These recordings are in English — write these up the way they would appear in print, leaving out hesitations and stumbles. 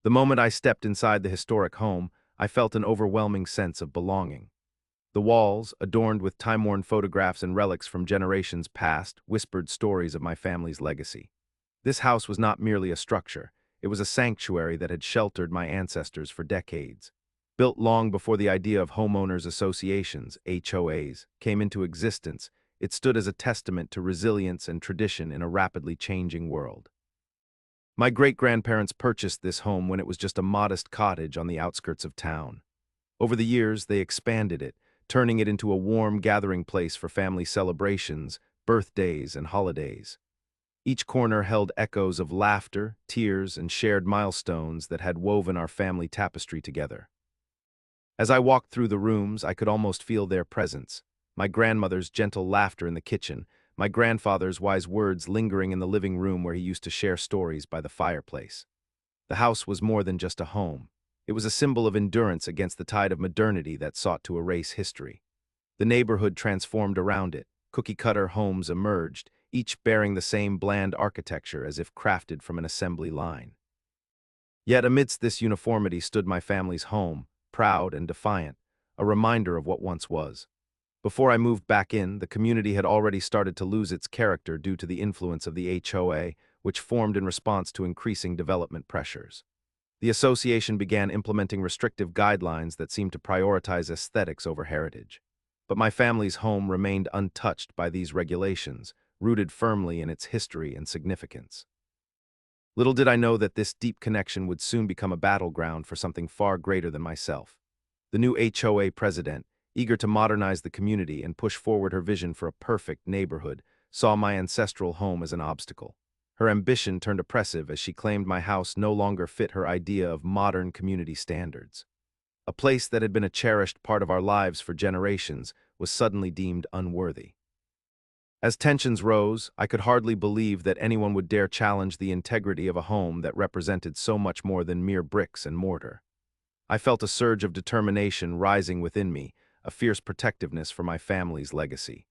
The moment I stepped inside the historic home, I felt an overwhelming sense of belonging. The walls, adorned with time-worn photographs and relics from generations past, whispered stories of my family's legacy. This house was not merely a structure, it was a sanctuary that had sheltered my ancestors for decades. Built long before the idea of homeowners associations, HOAs, came into existence, it stood as a testament to resilience and tradition in a rapidly changing world. My great-grandparents purchased this home when it was just a modest cottage on the outskirts of town. Over the years, they expanded it, turning it into a warm gathering place for family celebrations, birthdays, and holidays. Each corner held echoes of laughter, tears, and shared milestones that had woven our family tapestry together. As I walked through the rooms, I could almost feel their presence. My grandmother's gentle laughter in the kitchen, my grandfather's wise words lingering in the living room where he used to share stories by the fireplace. The house was more than just a home. It was a symbol of endurance against the tide of modernity that sought to erase history. The neighborhood transformed around it. Cookie-cutter homes emerged, each bearing the same bland architecture as if crafted from an assembly line. Yet amidst this uniformity stood my family's home, proud and defiant, a reminder of what once was. Before I moved back in, the community had already started to lose its character due to the influence of the HOA, which formed in response to increasing development pressures. The association began implementing restrictive guidelines that seemed to prioritize aesthetics over heritage. But my family's home remained untouched by these regulations, rooted firmly in its history and significance. Little did I know that this deep connection would soon become a battleground for something far greater than myself. The new HOA president, eager to modernize the community and push forward her vision for a perfect neighborhood, saw my ancestral home as an obstacle. Her ambition turned oppressive as she claimed my house no longer fit her idea of modern community standards. A place that had been a cherished part of our lives for generations was suddenly deemed unworthy. As tensions rose, I could hardly believe that anyone would dare challenge the integrity of a home that represented so much more than mere bricks and mortar. I felt a surge of determination rising within me, a fierce protectiveness for my family's legacy.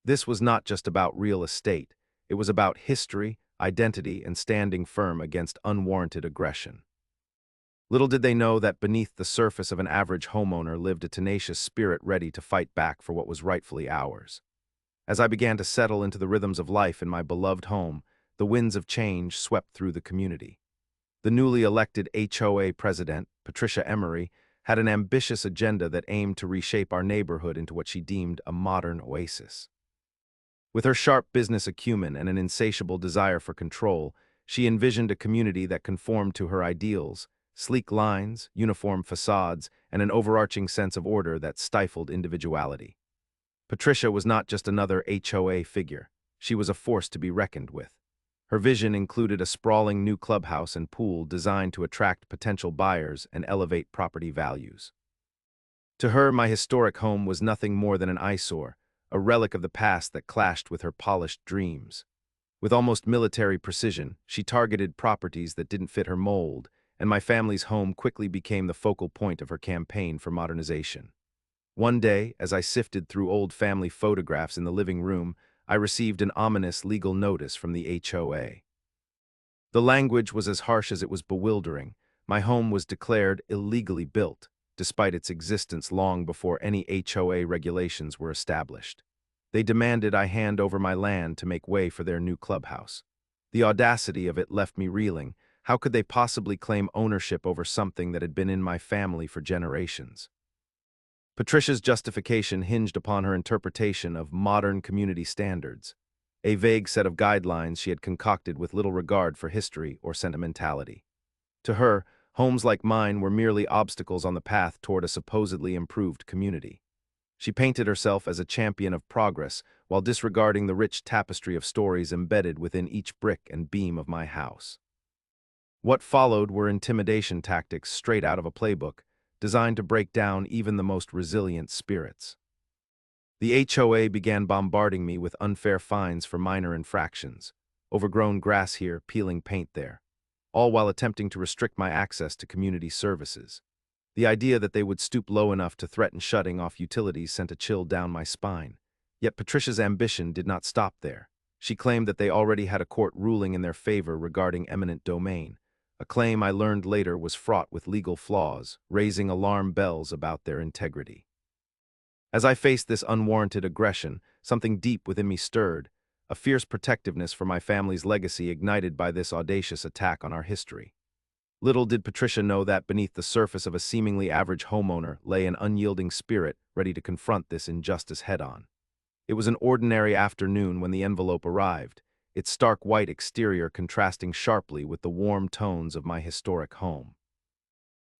This was not just about real estate, it was about history, identity, and standing firm against unwarranted aggression. Little did they know that beneath the surface of an average homeowner lived a tenacious spirit ready to fight back for what was rightfully ours. As I began to settle into the rhythms of life in my beloved home, the winds of change swept through the community. The newly elected HOA president, Patricia Emery, had an ambitious agenda that aimed to reshape our neighborhood into what she deemed a modern oasis. With her sharp business acumen and an insatiable desire for control, she envisioned a community that conformed to her ideals: sleek lines, uniform facades, and an overarching sense of order that stifled individuality. Patricia was not just another HOA figure. She was a force to be reckoned with. Her vision included a sprawling new clubhouse and pool designed to attract potential buyers and elevate property values. To her, my historic home was nothing more than an eyesore, a relic of the past that clashed with her polished dreams. With almost military precision, she targeted properties that didn't fit her mold, and my family's home quickly became the focal point of her campaign for modernization. One day, as I sifted through old family photographs in the living room, I received an ominous legal notice from the HOA. The language was as harsh as it was bewildering. My home was declared illegally built, despite its existence long before any HOA regulations were established. They demanded I hand over my land to make way for their new clubhouse. The audacity of it left me reeling. How could they possibly claim ownership over something that had been in my family for generations? Patricia's justification hinged upon her interpretation of modern community standards, a vague set of guidelines she had concocted with little regard for history or sentimentality. To her, homes like mine were merely obstacles on the path toward a supposedly improved community. She painted herself as a champion of progress while disregarding the rich tapestry of stories embedded within each brick and beam of my house. What followed were intimidation tactics straight out of a playbook, designed to break down even the most resilient spirits. The HOA began bombarding me with unfair fines for minor infractions, overgrown grass here, peeling paint there, all while attempting to restrict my access to community services. The idea that they would stoop low enough to threaten shutting off utilities sent a chill down my spine. Yet Patricia's ambition did not stop there. She claimed that they already had a court ruling in their favor regarding eminent domain, a claim I learned later was fraught with legal flaws, raising alarm bells about their integrity. As I faced this unwarranted aggression, something deep within me stirred, a fierce protectiveness for my family's legacy ignited by this audacious attack on our history. Little did Patricia know that beneath the surface of a seemingly average homeowner lay an unyielding spirit ready to confront this injustice head-on. It was an ordinary afternoon when the envelope arrived, its stark white exterior contrasting sharply with the warm tones of my historic home.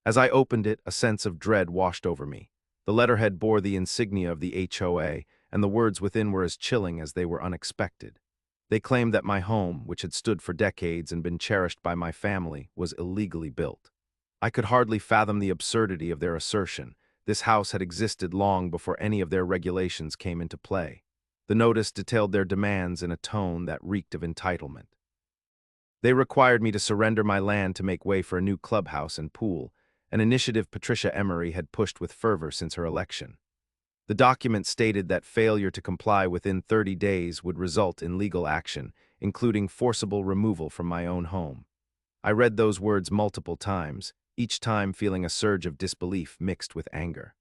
As I opened it, a sense of dread washed over me. The letterhead bore the insignia of the HOA, and the words within were as chilling as they were unexpected. They claimed that my home, which had stood for decades and been cherished by my family, was illegally built. I could hardly fathom the absurdity of their assertion. This house had existed long before any of their regulations came into play. The notice detailed their demands in a tone that reeked of entitlement. They required me to surrender my land to make way for a new clubhouse and pool, an initiative Patricia Emery had pushed with fervor since her election. The document stated that failure to comply within 30 days would result in legal action, including forcible removal from my own home. I read those words multiple times, each time feeling a surge of disbelief mixed with anger.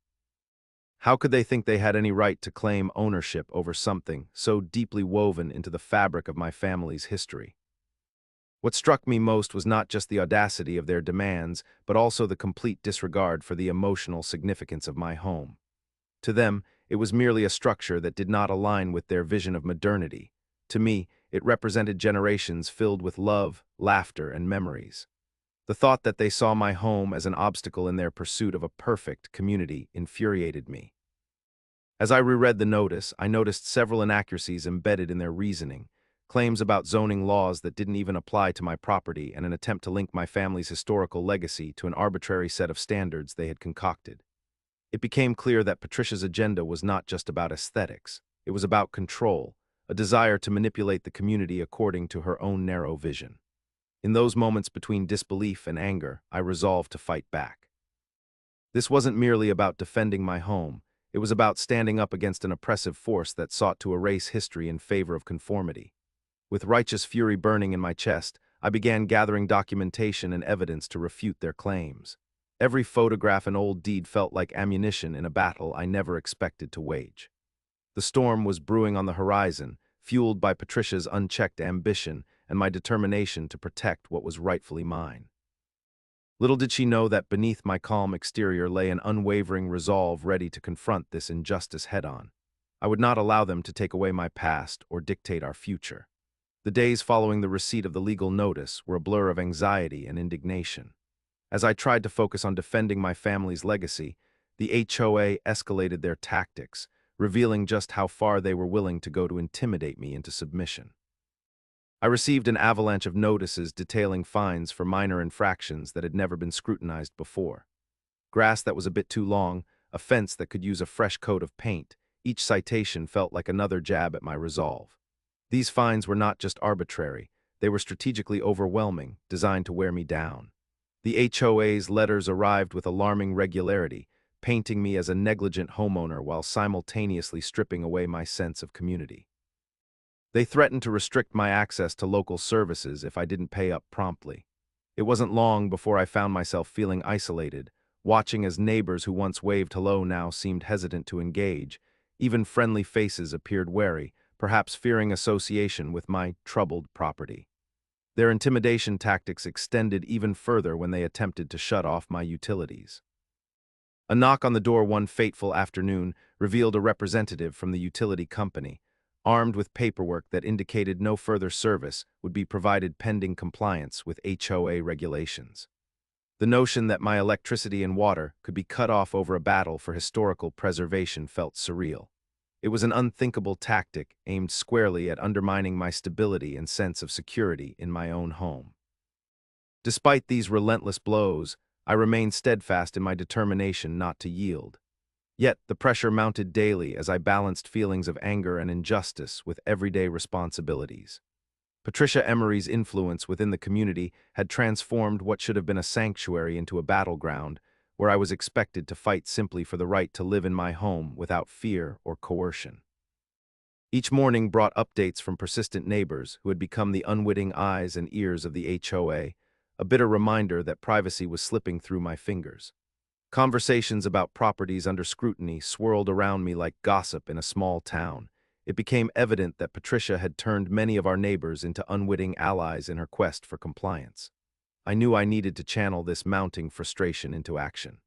How could they think they had any right to claim ownership over something so deeply woven into the fabric of my family's history? What struck me most was not just the audacity of their demands, but also the complete disregard for the emotional significance of my home. To them, it was merely a structure that did not align with their vision of modernity. To me, it represented generations filled with love, laughter, and memories. The thought that they saw my home as an obstacle in their pursuit of a perfect community infuriated me. As I reread the notice, I noticed several inaccuracies embedded in their reasoning, claims about zoning laws that didn't even apply to my property, and an attempt to link my family's historical legacy to an arbitrary set of standards they had concocted. It became clear that Patricia's agenda was not just about aesthetics. It was about control, a desire to manipulate the community according to her own narrow vision. In those moments between disbelief and anger, I resolved to fight back. This wasn't merely about defending my home. It was about standing up against an oppressive force that sought to erase history in favor of conformity. With righteous fury burning in my chest, I began gathering documentation and evidence to refute their claims. Every photograph and old deed felt like ammunition in a battle I never expected to wage. The storm was brewing on the horizon, fueled by Patricia's unchecked ambition and my determination to protect what was rightfully mine. Little did she know that beneath my calm exterior lay an unwavering resolve ready to confront this injustice head-on. I would not allow them to take away my past or dictate our future. The days following the receipt of the legal notice were a blur of anxiety and indignation. As I tried to focus on defending my family's legacy, the HOA escalated their tactics, revealing just how far they were willing to go to intimidate me into submission. I received an avalanche of notices detailing fines for minor infractions that had never been scrutinized before. Grass that was a bit too long, a fence that could use a fresh coat of paint, each citation felt like another jab at my resolve. These fines were not just arbitrary, they were strategically overwhelming, designed to wear me down. The HOA's letters arrived with alarming regularity, painting me as a negligent homeowner while simultaneously stripping away my sense of community. They threatened to restrict my access to local services if I didn't pay up promptly. It wasn't long before I found myself feeling isolated, watching as neighbors who once waved hello now seemed hesitant to engage. Even friendly faces appeared wary, perhaps fearing association with my troubled property. Their intimidation tactics extended even further when they attempted to shut off my utilities. A knock on the door one fateful afternoon revealed a representative from the utility company, armed with paperwork that indicated no further service would be provided pending compliance with HOA regulations. The notion that my electricity and water could be cut off over a battle for historical preservation felt surreal. It was an unthinkable tactic aimed squarely at undermining my stability and sense of security in my own home. Despite these relentless blows, I remained steadfast in my determination not to yield. Yet the pressure mounted daily as I balanced feelings of anger and injustice with everyday responsibilities. Patricia Emery's influence within the community had transformed what should have been a sanctuary into a battleground, where I was expected to fight simply for the right to live in my home without fear or coercion. Each morning brought updates from persistent neighbors who had become the unwitting eyes and ears of the HOA, a bitter reminder that privacy was slipping through my fingers. Conversations about properties under scrutiny swirled around me like gossip in a small town. It became evident that Patricia had turned many of our neighbors into unwitting allies in her quest for compliance. I knew I needed to channel this mounting frustration into action.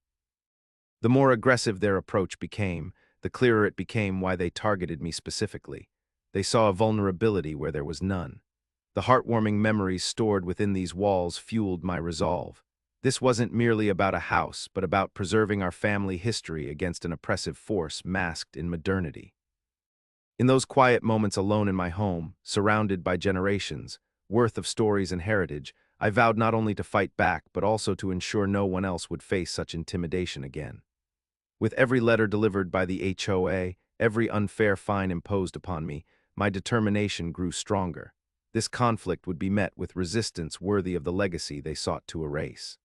The more aggressive their approach became, the clearer it became why they targeted me specifically. They saw a vulnerability where there was none. The heartwarming memories stored within these walls fueled my resolve. This wasn't merely about a house, but about preserving our family history against an oppressive force masked in modernity. In those quiet moments alone in my home, surrounded by generations, worth of stories and heritage, I vowed not only to fight back, but also to ensure no one else would face such intimidation again. With every letter delivered by the HOA, every unfair fine imposed upon me, my determination grew stronger. This conflict would be met with resistance worthy of the legacy they sought to erase.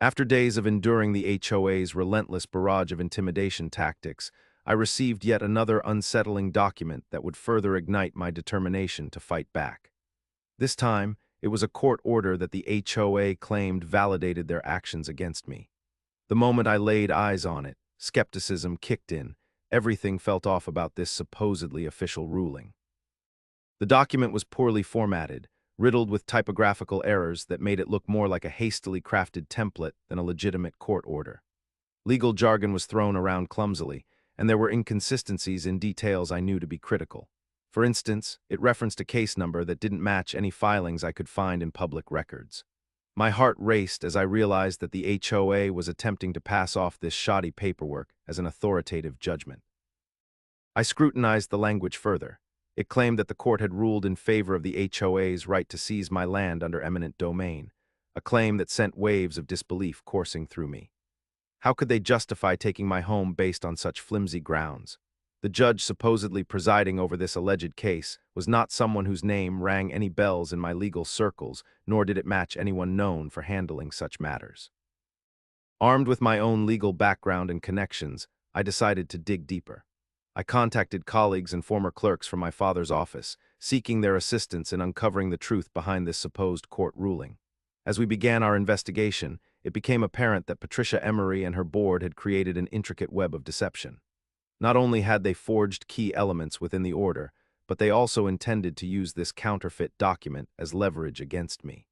After days of enduring the HOA's relentless barrage of intimidation tactics, I received yet another unsettling document that would further ignite my determination to fight back. This time, it was a court order that the HOA claimed validated their actions against me. The moment I laid eyes on it, skepticism kicked in. Everything felt off about this supposedly official ruling. The document was poorly formatted, riddled with typographical errors that made it look more like a hastily crafted template than a legitimate court order. Legal jargon was thrown around clumsily, and there were inconsistencies in details I knew to be critical. For instance, it referenced a case number that didn't match any filings I could find in public records. My heart raced as I realized that the HOA was attempting to pass off this shoddy paperwork as an authoritative judgment. I scrutinized the language further. It claimed that the court had ruled in favor of the HOA's right to seize my land under eminent domain, a claim that sent waves of disbelief coursing through me. How could they justify taking my home based on such flimsy grounds? The judge supposedly presiding over this alleged case was not someone whose name rang any bells in my legal circles, nor did it match anyone known for handling such matters. Armed with my own legal background and connections, I decided to dig deeper. I contacted colleagues and former clerks from my father's office, seeking their assistance in uncovering the truth behind this supposed court ruling. As we began our investigation, it became apparent that Patricia Emery and her board had created an intricate web of deception. Not only had they forged key elements within the order, but they also intended to use this counterfeit document as leverage against me.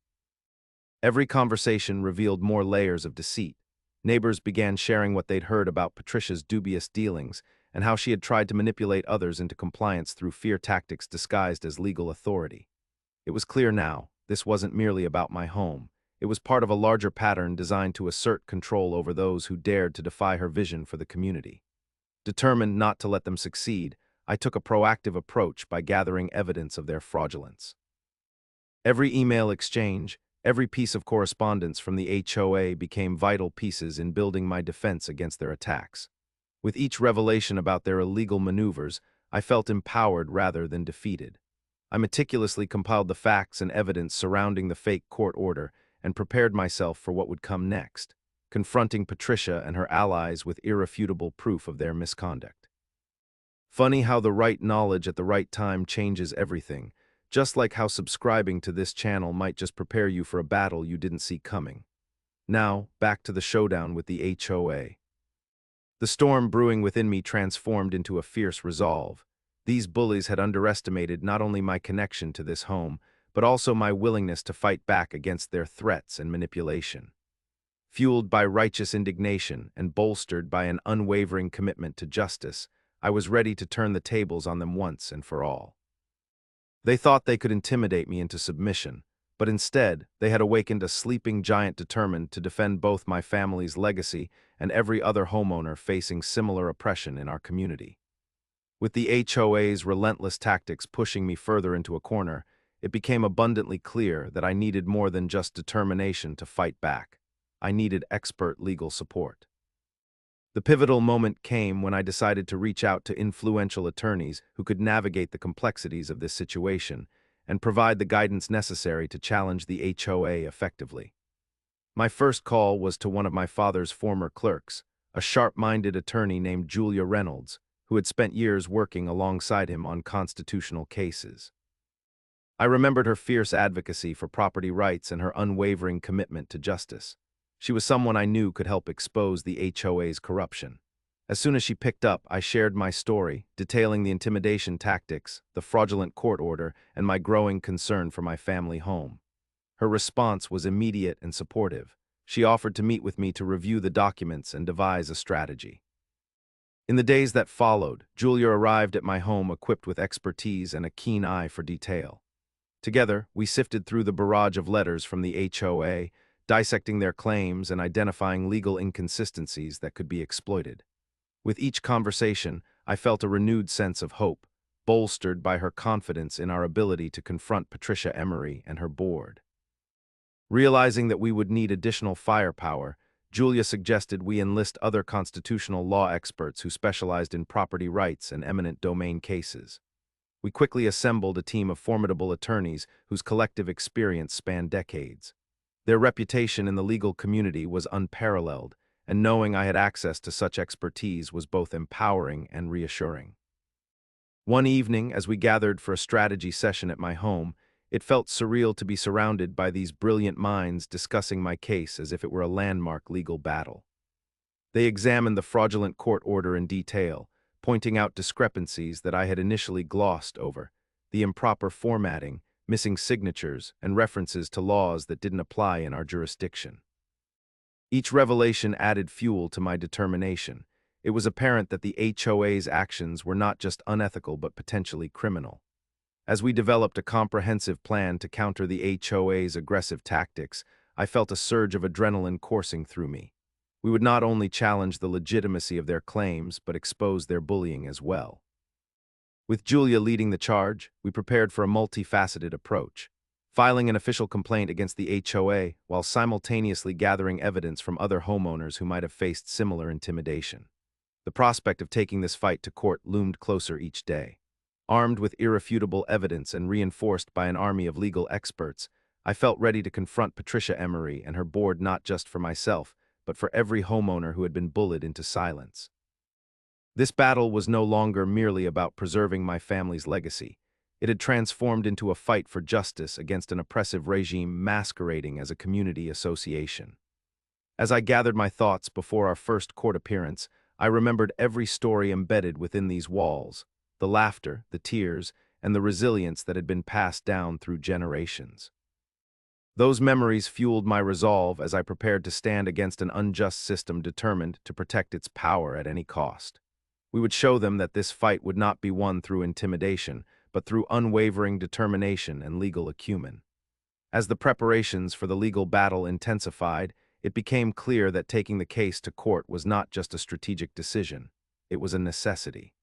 Every conversation revealed more layers of deceit. Neighbors began sharing what they'd heard about Patricia's dubious dealings and how she had tried to manipulate others into compliance through fear tactics disguised as legal authority. It was clear now, this wasn't merely about my home. It was part of a larger pattern designed to assert control over those who dared to defy her vision for the community. Determined not to let them succeed, I took a proactive approach by gathering evidence of their fraudulence. Every email exchange, every piece of correspondence from the HOA became vital pieces in building my defense against their attacks. With each revelation about their illegal maneuvers, I felt empowered rather than defeated. I meticulously compiled the facts and evidence surrounding the fake court order and prepared myself for what would come next, confronting Patricia and her allies with irrefutable proof of their misconduct. Funny how the right knowledge at the right time changes everything, just like how subscribing to this channel might just prepare you for a battle you didn't see coming. Now, back to the showdown with the HOA. The storm brewing within me transformed into a fierce resolve. These bullies had underestimated not only my connection to this home, but also my willingness to fight back against their threats and manipulation. Fueled by righteous indignation and bolstered by an unwavering commitment to justice, I was ready to turn the tables on them once and for all. They thought they could intimidate me into submission, but instead they had awakened a sleeping giant determined to defend both my family's legacy and every other homeowner facing similar oppression in our community. With the HOA's relentless tactics pushing me further into a corner, it became abundantly clear that I needed more than just determination to fight back. I needed expert legal support. The pivotal moment came when I decided to reach out to influential attorneys who could navigate the complexities of this situation and provide the guidance necessary to challenge the HOA effectively. My first call was to one of my father's former clerks, a sharp-minded attorney named Julia Reynolds, who had spent years working alongside him on constitutional cases. I remembered her fierce advocacy for property rights and her unwavering commitment to justice. She was someone I knew could help expose the HOA's corruption. As soon as she picked up, I shared my story, detailing the intimidation tactics, the fraudulent court order, and my growing concern for my family home. Her response was immediate and supportive. She offered to meet with me to review the documents and devise a strategy. In the days that followed, Julia arrived at my home equipped with expertise and a keen eye for detail. Together, we sifted through the barrage of letters from the HOA, dissecting their claims and identifying legal inconsistencies that could be exploited. With each conversation, I felt a renewed sense of hope, bolstered by her confidence in our ability to confront Patricia Emery and her board. Realizing that we would need additional firepower, Julia suggested we enlist other constitutional law experts who specialized in property rights and eminent domain cases. We quickly assembled a team of formidable attorneys whose collective experience spanned decades. Their reputation in the legal community was unparalleled, and knowing I had access to such expertise was both empowering and reassuring. One evening, as we gathered for a strategy session at my home, it felt surreal to be surrounded by these brilliant minds discussing my case as if it were a landmark legal battle. They examined the fraudulent court order in detail, pointing out discrepancies that I had initially glossed over, the improper formatting, missing signatures, and references to laws that didn't apply in our jurisdiction. Each revelation added fuel to my determination. It was apparent that the HOA's actions were not just unethical but potentially criminal. As we developed a comprehensive plan to counter the HOA's aggressive tactics, I felt a surge of adrenaline coursing through me. We would not only challenge the legitimacy of their claims, but expose their bullying as well. With Julia leading the charge, we prepared for a multifaceted approach, filing an official complaint against the HOA while simultaneously gathering evidence from other homeowners who might have faced similar intimidation. The prospect of taking this fight to court loomed closer each day. Armed with irrefutable evidence and reinforced by an army of legal experts, I felt ready to confront Patricia Emery and her board not just for myself, but for every homeowner who had been bullied into silence. This battle was no longer merely about preserving my family's legacy. It had transformed into a fight for justice against an oppressive regime masquerading as a community association. As I gathered my thoughts before our first court appearance, I remembered every story embedded within these walls, the laughter, the tears, and the resilience that had been passed down through generations. Those memories fueled my resolve as I prepared to stand against an unjust system determined to protect its power at any cost. We would show them that this fight would not be won through intimidation, but through unwavering determination and legal acumen. As the preparations for the legal battle intensified, it became clear that taking the case to court was not just a strategic decision, it was a necessity.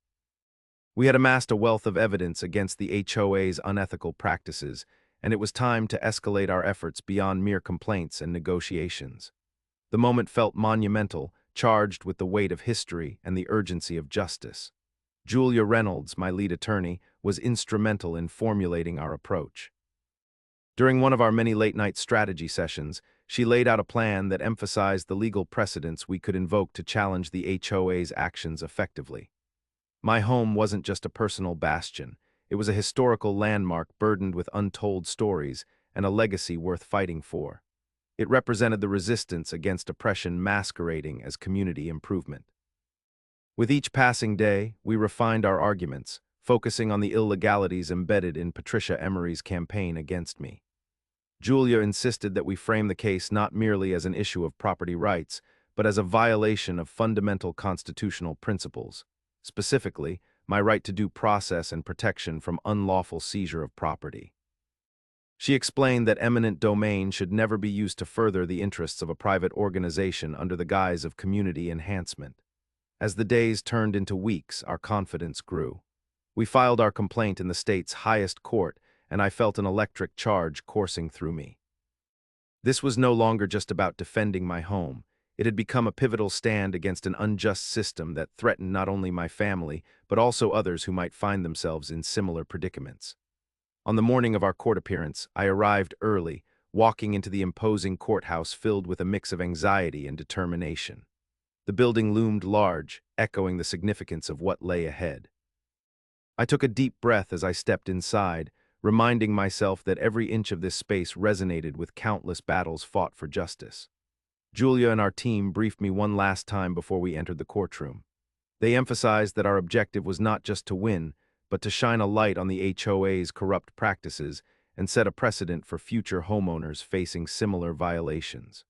We had amassed a wealth of evidence against the HOA's unethical practices, and it was time to escalate our efforts beyond mere complaints and negotiations. The moment felt monumental, charged with the weight of history and the urgency of justice. Julia Reynolds, my lead attorney, was instrumental in formulating our approach. During one of our many late-night strategy sessions, she laid out a plan that emphasized the legal precedents we could invoke to challenge the HOA's actions effectively. My home wasn't just a personal bastion. It was a historical landmark burdened with untold stories and a legacy worth fighting for. It represented the resistance against oppression masquerading as community improvement. With each passing day, we refined our arguments, focusing on the illegalities embedded in Patricia Emery's campaign against me. Julia insisted that we frame the case not merely as an issue of property rights, but as a violation of fundamental constitutional principles. Specifically, my right to due process and protection from unlawful seizure of property. She explained that eminent domain should never be used to further the interests of a private organization under the guise of community enhancement. As the days turned into weeks, our confidence grew. We filed our complaint in the state's highest court, and I felt an electric charge coursing through me. This was no longer just about defending my home. It had become a pivotal stand against an unjust system that threatened not only my family, but also others who might find themselves in similar predicaments. On the morning of our court appearance, I arrived early, walking into the imposing courthouse filled with a mix of anxiety and determination. The building loomed large, echoing the significance of what lay ahead. I took a deep breath as I stepped inside, reminding myself that every inch of this space resonated with countless battles fought for justice. Julia and our team briefed me one last time before we entered the courtroom. They emphasized that our objective was not just to win, but to shine a light on the HOA's corrupt practices and set a precedent for future homeowners facing similar violations.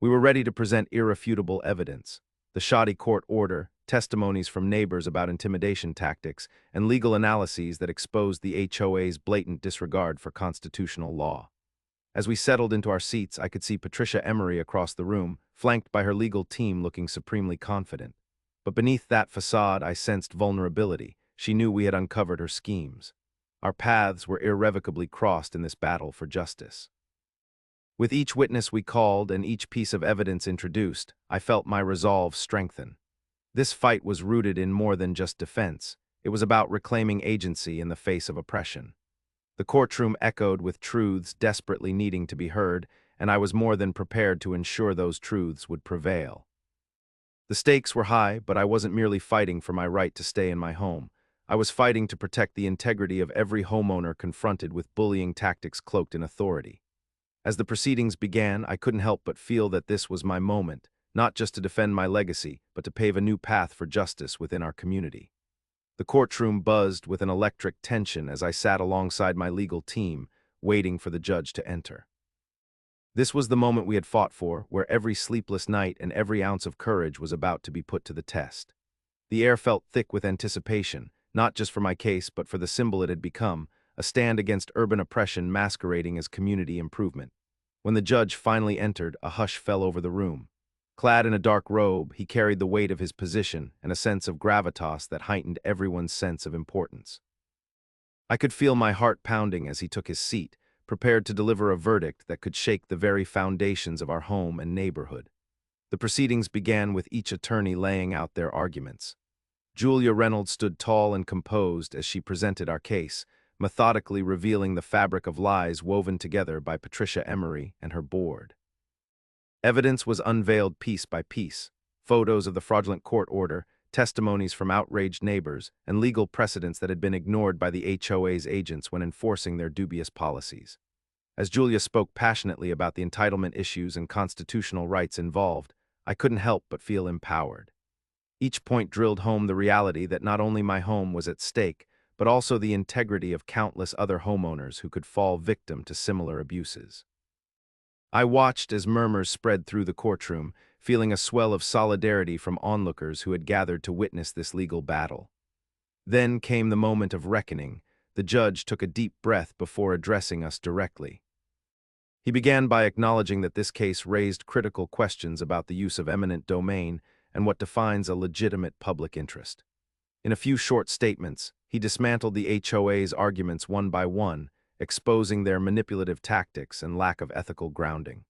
We were ready to present irrefutable evidence: the shoddy court order, testimonies from neighbors about intimidation tactics, and legal analyses that exposed the HOA's blatant disregard for constitutional law. As we settled into our seats, I could see Patricia Emery across the room, flanked by her legal team looking supremely confident. But beneath that facade, I sensed vulnerability. She knew we had uncovered her schemes. Our paths were irrevocably crossed in this battle for justice. With each witness we called and each piece of evidence introduced, I felt my resolve strengthen. This fight was rooted in more than just defense. It was about reclaiming agency in the face of oppression. The courtroom echoed with truths desperately needing to be heard, and I was more than prepared to ensure those truths would prevail. The stakes were high, but I wasn't merely fighting for my right to stay in my home. I was fighting to protect the integrity of every homeowner confronted with bullying tactics cloaked in authority. As the proceedings began, I couldn't help but feel that this was my moment, not just to defend my legacy, but to pave a new path for justice within our community. The courtroom buzzed with an electric tension as I sat alongside my legal team, waiting for the judge to enter. This was the moment we had fought for, where every sleepless night and every ounce of courage was about to be put to the test. The air felt thick with anticipation, not just for my case, but for the symbol it had become, a stand against urban oppression masquerading as community improvement. When the judge finally entered, a hush fell over the room. Clad in a dark robe, he carried the weight of his position and a sense of gravitas that heightened everyone's sense of importance. I could feel my heart pounding as he took his seat, prepared to deliver a verdict that could shake the very foundations of our home and neighborhood. The proceedings began with each attorney laying out their arguments. Julia Reynolds stood tall and composed as she presented our case, methodically revealing the fabric of lies woven together by Patricia Emery and her board. Evidence was unveiled piece by piece: photos of the fraudulent court order, testimonies from outraged neighbors, and legal precedents that had been ignored by the HOA's agents when enforcing their dubious policies. As Julia spoke passionately about the entitlement issues and constitutional rights involved, I couldn't help but feel empowered. Each point drilled home the reality that not only my home was at stake, but also the integrity of countless other homeowners who could fall victim to similar abuses. I watched as murmurs spread through the courtroom, feeling a swell of solidarity from onlookers who had gathered to witness this legal battle. Then came the moment of reckoning. The judge took a deep breath before addressing us directly. He began by acknowledging that this case raised critical questions about the use of eminent domain and what defines a legitimate public interest. In a few short statements, he dismantled the HOA's arguments one by one, exposing their manipulative tactics and lack of ethical grounding.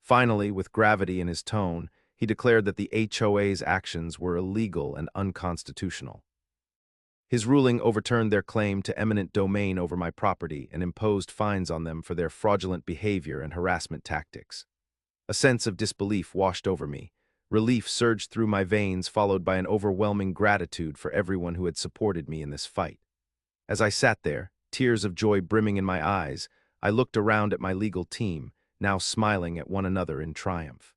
Finally, with gravity in his tone, he declared that the HOA's actions were illegal and unconstitutional. His ruling overturned their claim to eminent domain over my property and imposed fines on them for their fraudulent behavior and harassment tactics. A sense of disbelief washed over me. Relief surged through my veins, followed by an overwhelming gratitude for everyone who had supported me in this fight. As I sat there, tears of joy brimming in my eyes, I looked around at my legal team, now smiling at one another in triumph.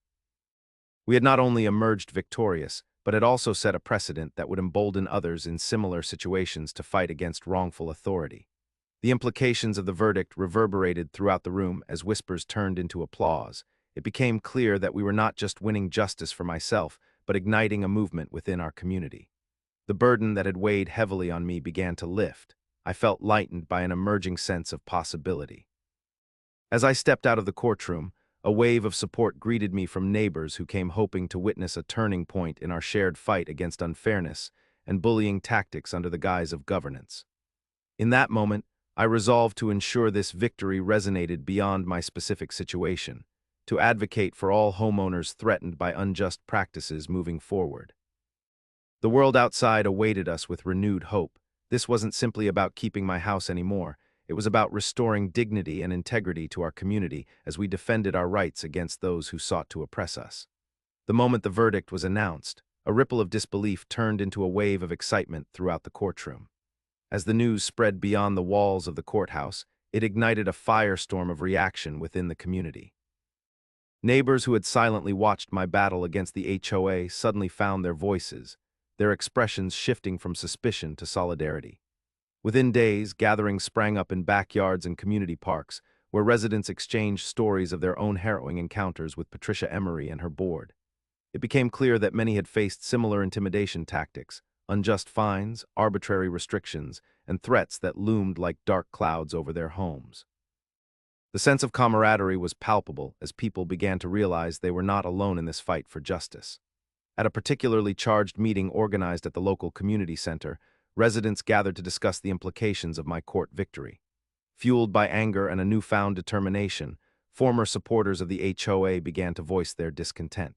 We had not only emerged victorious, but had also set a precedent that would embolden others in similar situations to fight against wrongful authority. The implications of the verdict reverberated throughout the room as whispers turned into applause. It became clear that we were not just winning justice for myself, but igniting a movement within our community. The burden that had weighed heavily on me began to lift. I felt lightened by an emerging sense of possibility. As I stepped out of the courtroom, a wave of support greeted me from neighbors who came hoping to witness a turning point in our shared fight against unfairness and bullying tactics under the guise of governance. In that moment, I resolved to ensure this victory resonated beyond my specific situation, to advocate for all homeowners threatened by unjust practices moving forward. The world outside awaited us with renewed hope. This wasn't simply about keeping my house anymore. It was about restoring dignity and integrity to our community as we defended our rights against those who sought to oppress us. The moment the verdict was announced, a ripple of disbelief turned into a wave of excitement throughout the courtroom. As the news spread beyond the walls of the courthouse, it ignited a firestorm of reaction within the community. Neighbors who had silently watched my battle against the HOA suddenly found their voices, their expressions shifting from suspicion to solidarity. Within days, gatherings sprang up in backyards and community parks, where residents exchanged stories of their own harrowing encounters with Patricia Emery and her board. It became clear that many had faced similar intimidation tactics, unjust fines, arbitrary restrictions, and threats that loomed like dark clouds over their homes. The sense of camaraderie was palpable as people began to realize they were not alone in this fight for justice. At a particularly charged meeting organized at the local community center, residents gathered to discuss the implications of my court victory. Fueled by anger and a newfound determination, former supporters of the HOA began to voice their discontent.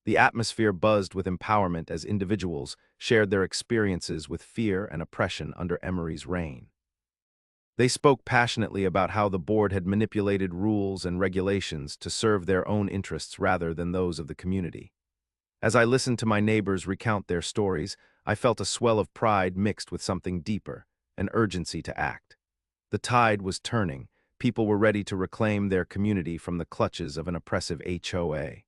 The atmosphere buzzed with empowerment as individuals shared their experiences with fear and oppression under Emery's reign. They spoke passionately about how the board had manipulated rules and regulations to serve their own interests rather than those of the community. As I listened to my neighbors recount their stories, I felt a swell of pride mixed with something deeper, an urgency to act. The tide was turning. People were ready to reclaim their community from the clutches of an oppressive HOA.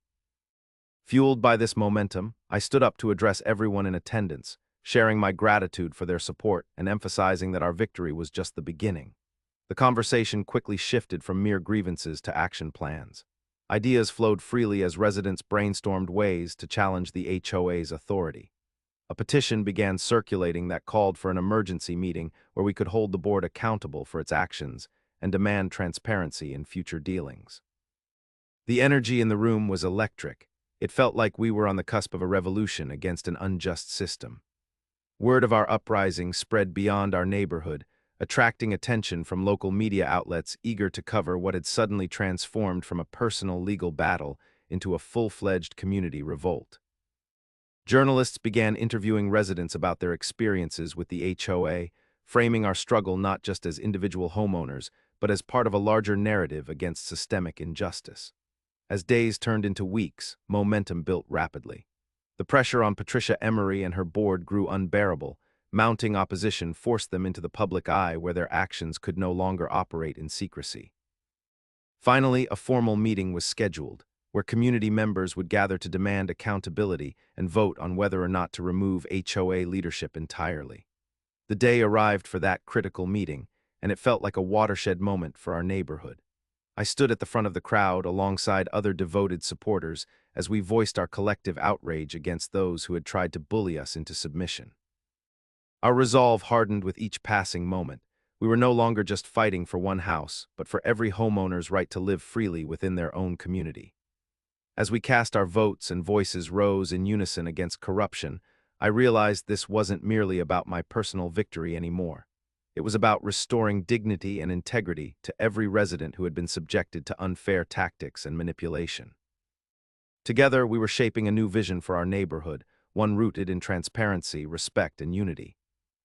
Fueled by this momentum, I stood up to address everyone in attendance, sharing my gratitude for their support and emphasizing that our victory was just the beginning. The conversation quickly shifted from mere grievances to action plans. Ideas flowed freely as residents brainstormed ways to challenge the HOA's authority. A petition began circulating that called for an emergency meeting where we could hold the board accountable for its actions and demand transparency in future dealings. The energy in the room was electric. It felt like we were on the cusp of a revolution against an unjust system. Word of our uprising spread beyond our neighborhood, attracting attention from local media outlets eager to cover what had suddenly transformed from a personal legal battle into a full-fledged community revolt. Journalists began interviewing residents about their experiences with the HOA, framing our struggle not just as individual homeowners, but as part of a larger narrative against systemic injustice. As days turned into weeks, momentum built rapidly. The pressure on Patricia Emery and her board grew unbearable. Mounting opposition forced them into the public eye where their actions could no longer operate in secrecy. Finally, a formal meeting was scheduled, where community members would gather to demand accountability and vote on whether or not to remove HOA leadership entirely. The day arrived for that critical meeting, and it felt like a watershed moment for our neighborhood. I stood at the front of the crowd alongside other devoted supporters as we voiced our collective outrage against those who had tried to bully us into submission. Our resolve hardened with each passing moment. We were no longer just fighting for one house, but for every homeowner's right to live freely within their own community. As we cast our votes and voices rose in unison against corruption, I realized this wasn't merely about my personal victory anymore. It was about restoring dignity and integrity to every resident who had been subjected to unfair tactics and manipulation. Together, we were shaping a new vision for our neighborhood, one rooted in transparency, respect, and unity.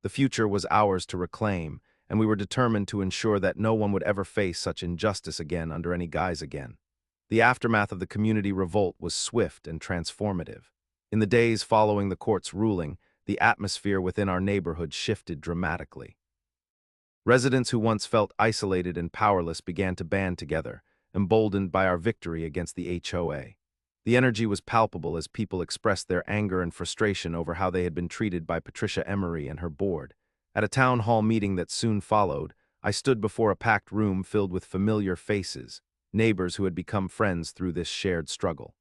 The future was ours to reclaim, and we were determined to ensure that no one would ever face such injustice again under any guise again. The aftermath of the community revolt was swift and transformative. In the days following the court's ruling, the atmosphere within our neighborhood shifted dramatically. Residents who once felt isolated and powerless began to band together, emboldened by our victory against the HOA. The energy was palpable as people expressed their anger and frustration over how they had been treated by Patricia Emery and her board. At a town hall meeting that soon followed, I stood before a packed room filled with familiar faces, neighbors who had become friends through this shared struggle.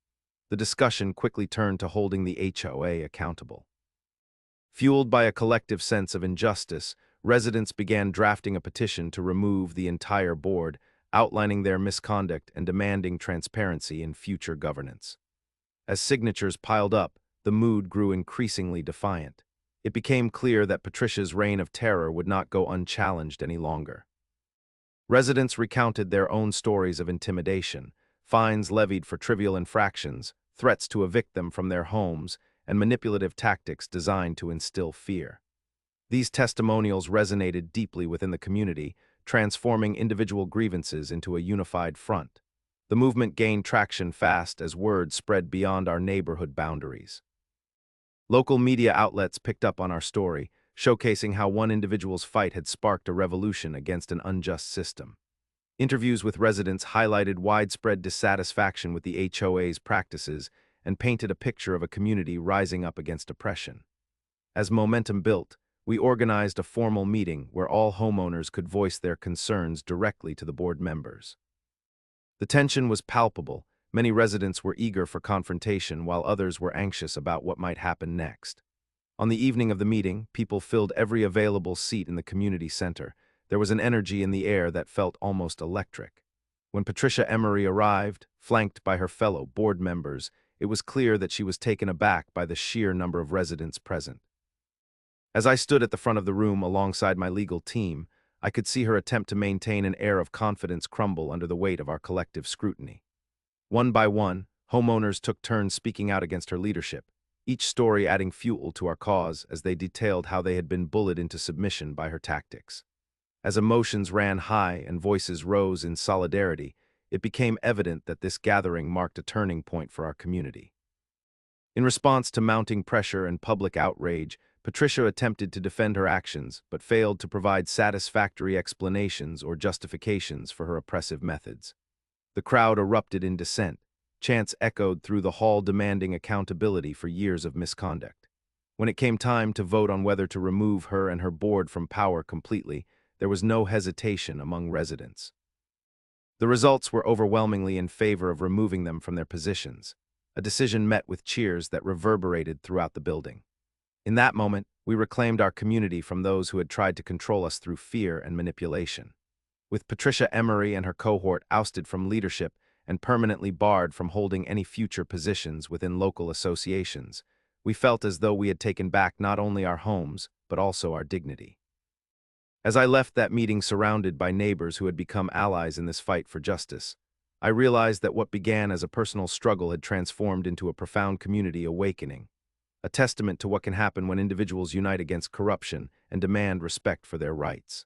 The discussion quickly turned to holding the HOA accountable. Fueled by a collective sense of injustice, residents began drafting a petition to remove the entire board, outlining their misconduct and demanding transparency in future governance. As signatures piled up, the mood grew increasingly defiant. It became clear that Patricia's reign of terror would not go unchallenged any longer. Residents recounted their own stories of intimidation, fines levied for trivial infractions, threats to evict them from their homes, and manipulative tactics designed to instill fear. These testimonials resonated deeply within the community, transforming individual grievances into a unified front. The movement gained traction fast as word spread beyond our neighborhood boundaries. Local media outlets picked up on our story, showcasing how one individual's fight had sparked a revolution against an unjust system. Interviews with residents highlighted widespread dissatisfaction with the HOA's practices and painted a picture of a community rising up against oppression. As momentum built, we organized a formal meeting where all homeowners could voice their concerns directly to the board members. The tension was palpable. Many residents were eager for confrontation, while others were anxious about what might happen next. On the evening of the meeting, people filled every available seat in the community center. There was an energy in the air that felt almost electric. When Patricia Emery arrived, flanked by her fellow board members, it was clear that she was taken aback by the sheer number of residents present. As I stood at the front of the room alongside my legal team, I could see her attempt to maintain an air of confidence crumble under the weight of our collective scrutiny. One by one, homeowners took turns speaking out against her leadership, each story adding fuel to our cause as they detailed how they had been bullied into submission by her tactics. As emotions ran high and voices rose in solidarity, it became evident that this gathering marked a turning point for our community. In response to mounting pressure and public outrage, Patricia attempted to defend her actions but failed to provide satisfactory explanations or justifications for her oppressive methods. The crowd erupted in dissent. Chants echoed through the hall demanding accountability for years of misconduct. When it came time to vote on whether to remove her and her board from power completely, there was no hesitation among residents. The results were overwhelmingly in favor of removing them from their positions, a decision met with cheers that reverberated throughout the building. In that moment, we reclaimed our community from those who had tried to control us through fear and manipulation. With Patricia Emery and her cohort ousted from leadership and permanently barred from holding any future positions within local associations, we felt as though we had taken back not only our homes, but also our dignity. As I left that meeting surrounded by neighbors who had become allies in this fight for justice, I realized that what began as a personal struggle had transformed into a profound community awakening, a testament to what can happen when individuals unite against corruption and demand respect for their rights.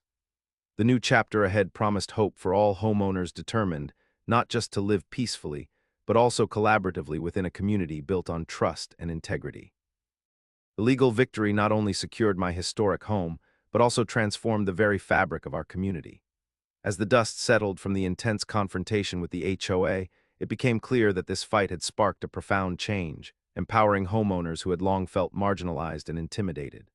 The new chapter ahead promised hope for all homeowners determined not just to live peacefully, but also collaboratively within a community built on trust and integrity. The legal victory not only secured my historic home, but also transformed the very fabric of our community. As the dust settled from the intense confrontation with the HOA, it became clear that this fight had sparked a profound change, empowering homeowners who had long felt marginalized and intimidated.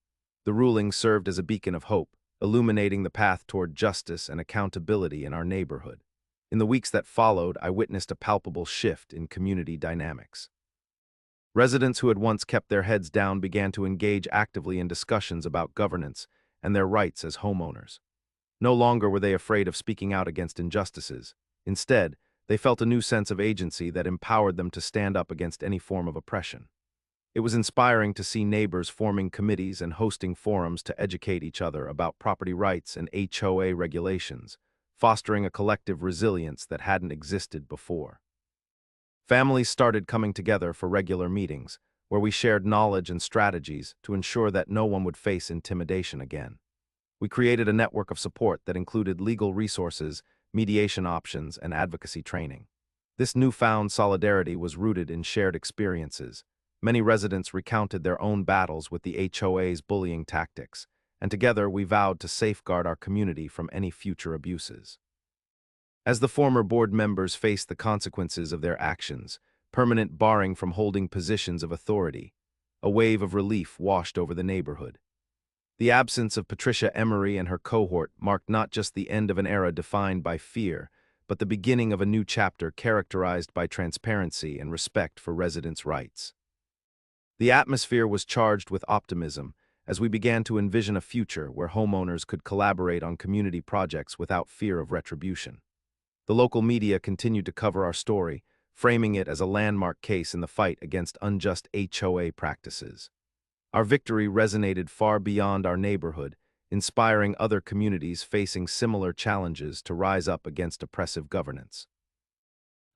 The ruling served as a beacon of hope, illuminating the path toward justice and accountability in our neighborhood. In the weeks that followed, I witnessed a palpable shift in community dynamics. Residents who had once kept their heads down began to engage actively in discussions about governance and their rights as homeowners. No longer were they afraid of speaking out against injustices. Instead, they felt a new sense of agency that empowered them to stand up against any form of oppression. It was inspiring to see neighbors forming committees and hosting forums to educate each other about property rights and HOA regulations, fostering a collective resilience that hadn't existed before. Families started coming together for regular meetings, where we shared knowledge and strategies to ensure that no one would face intimidation again. We created a network of support that included legal resources, mediation options, and advocacy training. This newfound solidarity was rooted in shared experiences. Many residents recounted their own battles with the HOA's bullying tactics, and together we vowed to safeguard our community from any future abuses. As the former board members faced the consequences of their actions, permanent barring from holding positions of authority, a wave of relief washed over the neighborhood. The absence of Patricia Emery and her cohort marked not just the end of an era defined by fear, but the beginning of a new chapter characterized by transparency and respect for residents' rights. The atmosphere was charged with optimism as we began to envision a future where homeowners could collaborate on community projects without fear of retribution. The local media continued to cover our story, framing it as a landmark case in the fight against unjust HOA practices. Our victory resonated far beyond our neighborhood, inspiring other communities facing similar challenges to rise up against oppressive governance.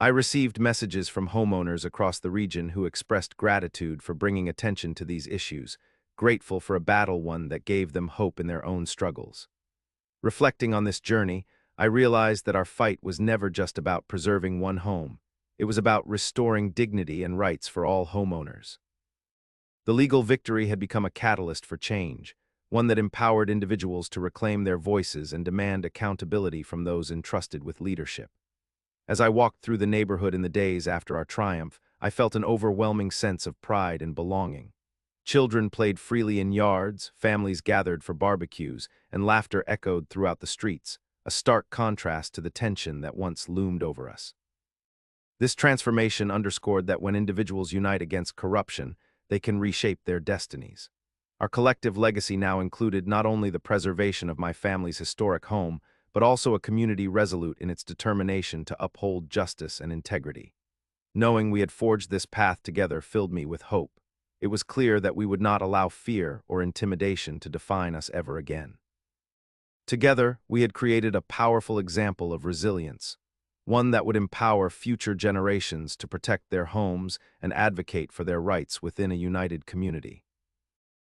I received messages from homeowners across the region who expressed gratitude for bringing attention to these issues, grateful for a battle won that gave them hope in their own struggles. Reflecting on this journey, I realized that our fight was never just about preserving one home. It was about restoring dignity and rights for all homeowners. The legal victory had become a catalyst for change, one that empowered individuals to reclaim their voices and demand accountability from those entrusted with leadership. As I walked through the neighborhood in the days after our triumph, I felt an overwhelming sense of pride and belonging. Children played freely in yards, families gathered for barbecues, and laughter echoed throughout the streets, a stark contrast to the tension that once loomed over us. This transformation underscored that when individuals unite against corruption, they can reshape their destinies. Our collective legacy now included not only the preservation of my family's historic home, but also a community resolute in its determination to uphold justice and integrity. Knowing we had forged this path together filled me with hope. It was clear that we would not allow fear or intimidation to define us ever again. Together, we had created a powerful example of resilience, one that would empower future generations to protect their homes and advocate for their rights within a united community.